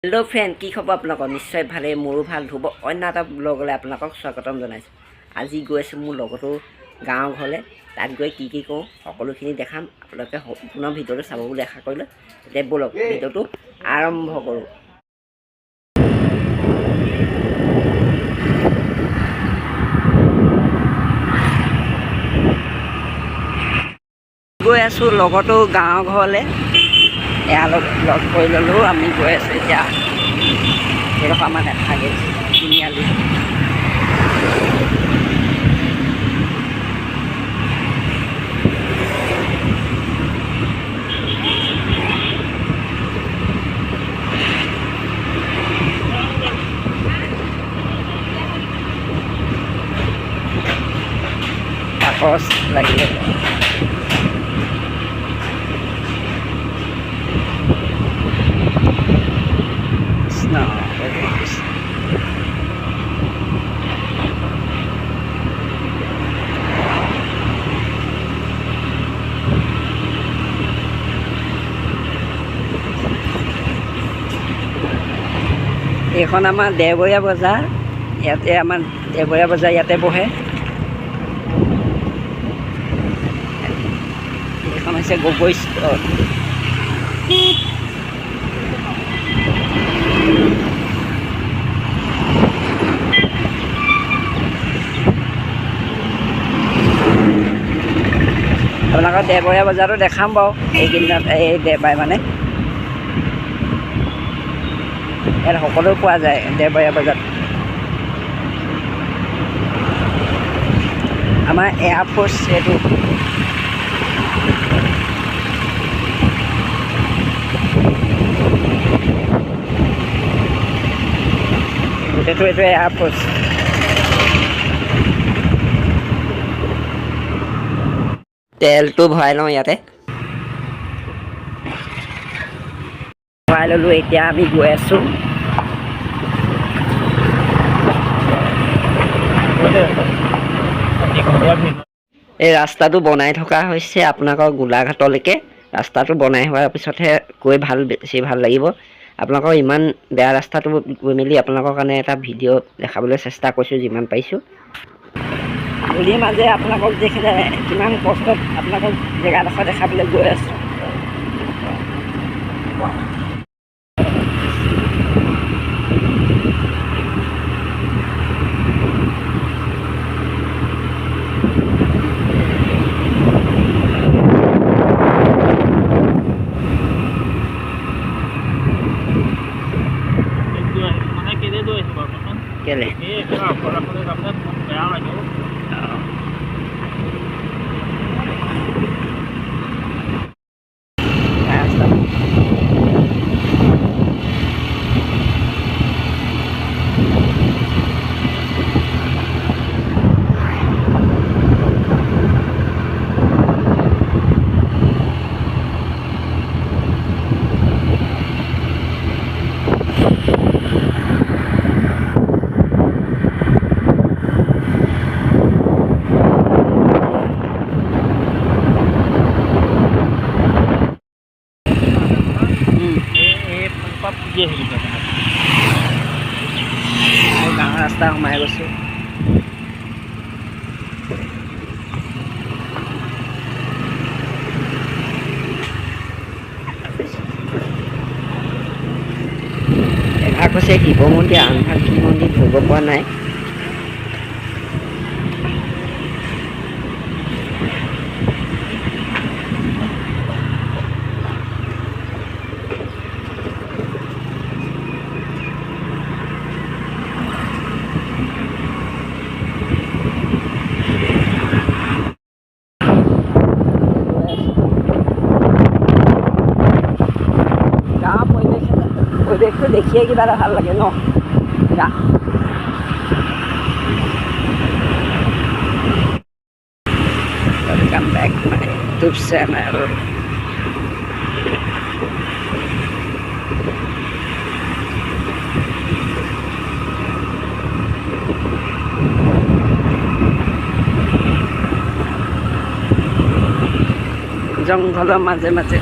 Hello' friend, কি খবৰ আপোনালোকৰ? নিশ্চয় ভালেই, মোৰো ভাল। ধ্ৰুৱ অন্য এটা ব্লগলৈ আপোনালোকক স্বাগতম জনাইছোঁ। আজি গৈ আছোঁ মোৰ লগতো গাঁৱৰ ঘৰলৈ। তাত গৈ কি কি কৰোঁ সকলোখিনি দেখাম। আপোনালোকে সম্পূৰ্ণ ভিডিঅ'টো চাব বুলি আশা কৰিলোঁ। এতিয়া ব'লক ভিডিঅ'টো আৰম্ভ কৰোঁ। গৈ আছোঁ লগতো গাঁৱৰ ঘৰলৈ। এয়া লগ কৰি ল'লোঁ। আমি গৈ আছোঁ এতিয়া। এইডোখৰ আমাৰ নেথাকে তিনিআলি। বাকচ লাগিলে এইখন আমাৰ দেওবৰীয়া বজাৰ। ইয়াতে আমাৰ দেওবৰীয়া বজাৰ ইয়াতে বহে। এইখন হৈছে গগৈ ষ্ট'ৰ। আপোনালোকৰ দেওবৰীয়া বজাৰটো দেখাম বাৰু এইকেইদিনত, এই দেওবাৰে মানে ইয়াত সকলো পোৱা যায় দেওবৰীয়া বজাৰত। আমাৰ এয়াৰফ'ৰ্চ এইটো গোটেইটো এইটো এয়াৰফ'ৰ্চ। তেলটো ভৰাই লওঁ ইয়াতে। ভৰাই ল'লোঁ। এতিয়া আমি গৈ আছোঁ। এই ৰাস্তাটো বনাই থকা হৈছে আপোনালোকৰ গোলাঘাটলৈকে। ৰাস্তাটো বনাই হোৱাৰ পিছতহে গৈ বেছি ভাল লাগিব। আপোনালোকৰ ইমান বেয়া ৰাস্তাটো গৈ মেলি আপোনালোকৰ কাৰণে এটা ভিডিঅ' দেখাবলৈ চেষ্টা কৰিছোঁ যিমান পাৰিছোঁ। ধূলিৰ মাজে আপোনালোকক দেখিলে কিমান কষ্টত আপোনালোকক জেগাডোখৰ দেখাবলৈ গৈ আছোঁ। কেলে ডাঙৰ ৰাস্তা সোমাই গৈছোঁ। এভাগ হৈছে শিৱ মন্দিৰ, আনভাগ কি মন্দিৰ ধৰিব পৰা নাই। পৰিৱেশটো দেখিয়ে কিবা এটা ভাল লাগে ন। Welcome back my YouTube channel. জংঘলৰ মাজে মাজে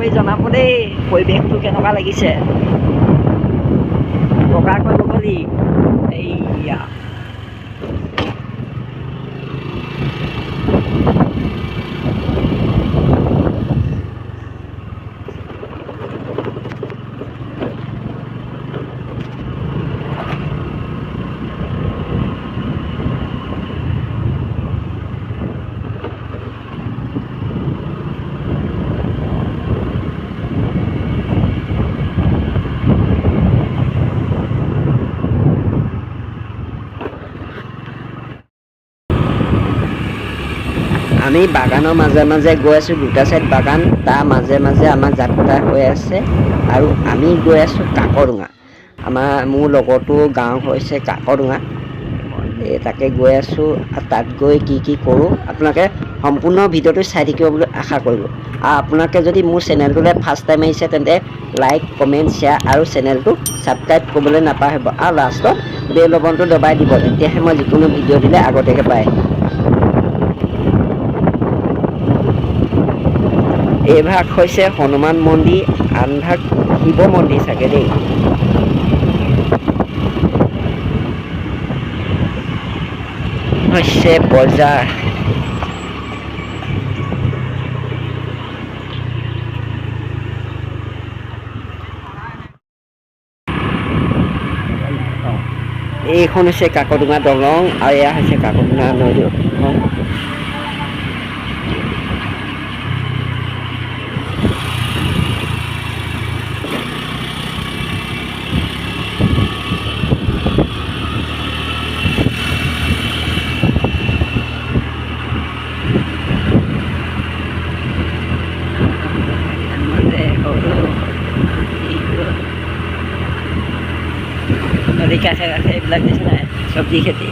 কৰি জনাব দেই পৰিৱেশটো কেনেকুৱা লাগিছে প্ৰকাশ কৰিব বুলি এইয়া আমি বাগানৰ মাজে মাজে গৈ আছোঁ দুটা চাইড বাগান তাৰ মাজে মাজে আমাৰ যাত্ৰা হৈ আছে আৰু আমি গৈ আছোঁ কাকডোঙা মোৰ লগৰটো গাঁও হৈছে কাকডোঙা তাকে গৈ আছোঁ তাত গৈ কি কৰোঁ আপোনালোকে সম্পূৰ্ণ ভিডিঅ'টো চাই থাকিব বুলি আশা কৰিলোঁ আৰু আপোনালোকে যদি মোৰ চেনেলটোলৈ ফাৰ্ষ্ট টাইম আহিছে তেন্তে লাইক কমেণ্ট শ্বেয়াৰ আৰু চেনেলটো ছাবস্ক্ৰাইব কৰিবলৈ নাপাহৰিব আৰু লাষ্টত বেল বটনটো দবাই দিব তেতিয়াহে মই যিকোনো ভিডিঅ' দিলে আগতীয়াকৈ পায় এই ভাগ হৈছে হনুমান মন্দিৰ আন ভাগ শিৱ মন্দিৰ চাগে দেই হৈছে বজাৰ এইখন হৈছে কাকডোঙা দলং আৰু এয়া হৈছে কাকডোঙা নদী নদী কাষে কাষে এইবিলাক দিছে নাই চব্জি খেতি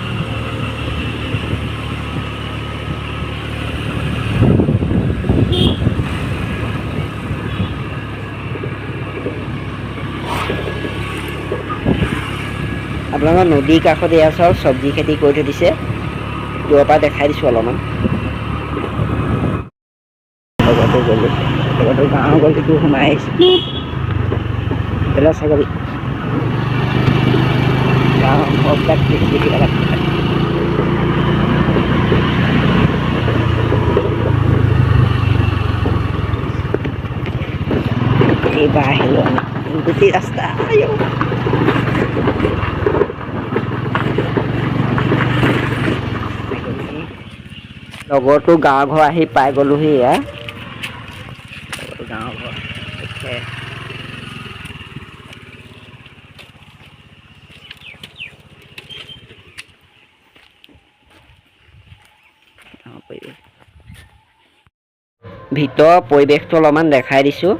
আপোনালোকৰ নদীৰ কাষত এয়া চাওক চব্জি খেতি কৰি থৈ দিছে দূৰৰ পৰা দেখাই দিছোঁ অলপমান লগতো গ'লোঁ লগতো গাঁৱৰ গলিটো সোমাই আহিছোঁ এইবিলাক ছাগলী এইবাৰ আহিলোঁ গোটেই ৰাস্তা লগৰটো গাঁৱৰ ঘৰ আহি পাই গ'লোহি এয়া গাঁৱৰ ঘৰ ভিতৰৰ পৰিৱেশটো অলপমান দেখাই দিছোঁ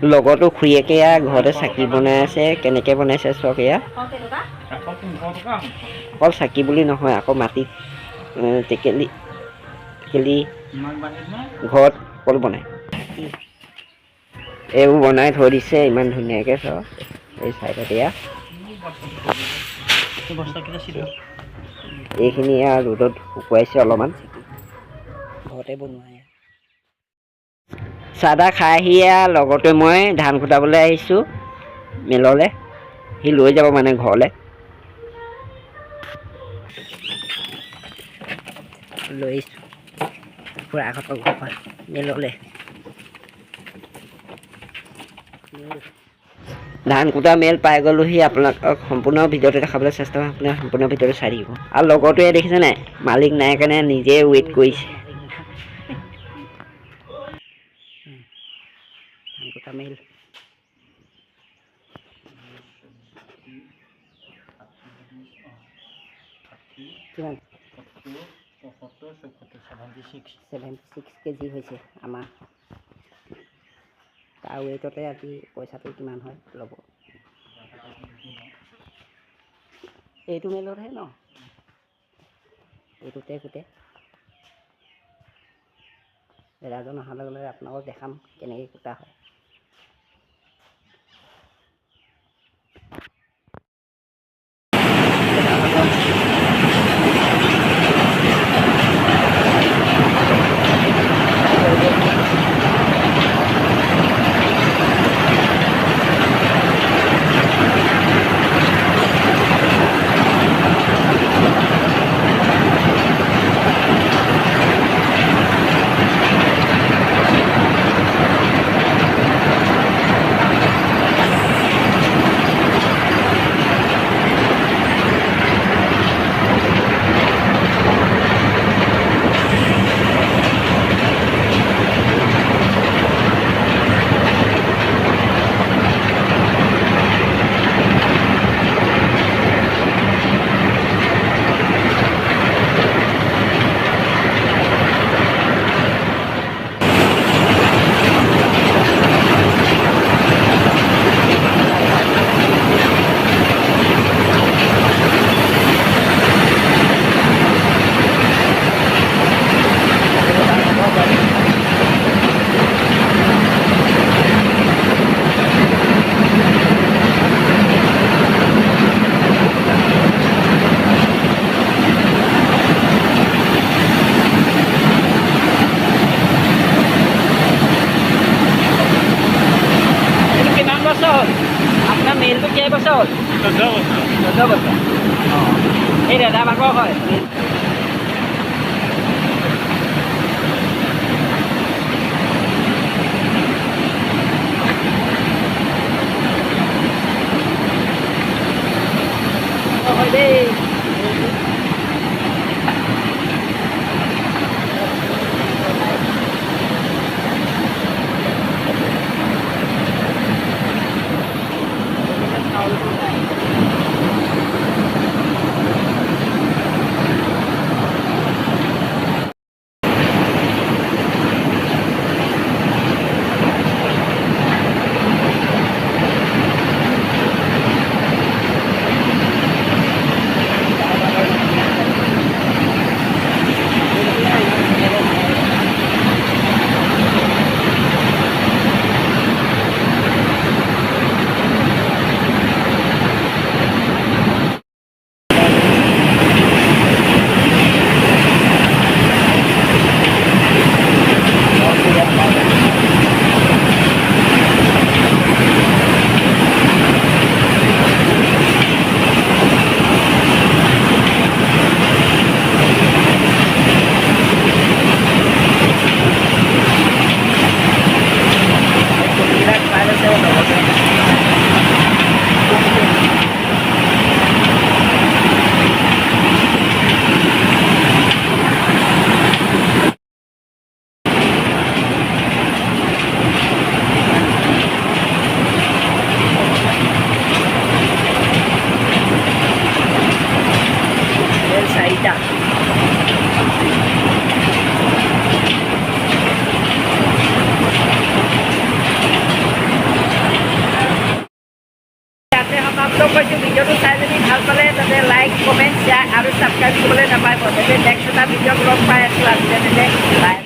লগতো খুৰীয়েকে ঘৰতে চাকি বনাই আছে কেনেকৈ বনাইছে চাওক এয়া অকল চাকি বুলি নহয় আকৌ মাটিত টেকেলি ঘৰত অকল বনায় এইবোৰ বনাই থৈ দিছে ইমান ধুনীয়াকৈ চাওক এই চাইডত এয়া এইখিনি ৰ'দত শুকুৱাইছে অলপমান ঘৰতে বনোৱা চাহ তাহ খাই আহি লগতে মই ধান কুটাবলৈ আহিছোঁ মিললৈ সি লৈ যাব মানে ঘৰলৈ লৈ আহিছোঁ খুৰাহঁতৰ ঘৰৰ পৰা মিললৈ ধান কুটা মেল পাই গ'লোহি আপোনালোকক সম্পূৰ্ণ ভিডিঅ'টো দেখাবলৈ চেষ্টা কৰিম আপোনাৰ সম্পূৰ্ণ ভিডিঅ'টো চাই থাকিব আৰু লগৰটোৱে দেখিছে নাই মালিক নাই কাৰণে নিজে ৱেইট কৰিছে ধান কুটা মেল কিমান 76 কেজি হৈছে আমাৰ তাৰ ৱেইটতে আজি পইচাটো কিমান হয় ল'ব এইটো মেলতহে ন এইটোতে গোটেই দাদাজন অহাৰ লগে লগে আপোনালোকক দেখাম কেনেকৈ কুটা হয় 14 বছৰ এই দাদা ভাগৰ হয় দেই ভিডিঅ'টো চাই যদি ভাল পালে তাতে লাইক কমেণ্ট শ্বেয়াৰ আৰু ছাবস্ক্ৰাইব কৰিবলৈ নাপাহৰিব যাতে নেক্সট এটা ভিডিঅ'ত লগ পাই আছোঁ আজি তেনেকৈ বাই।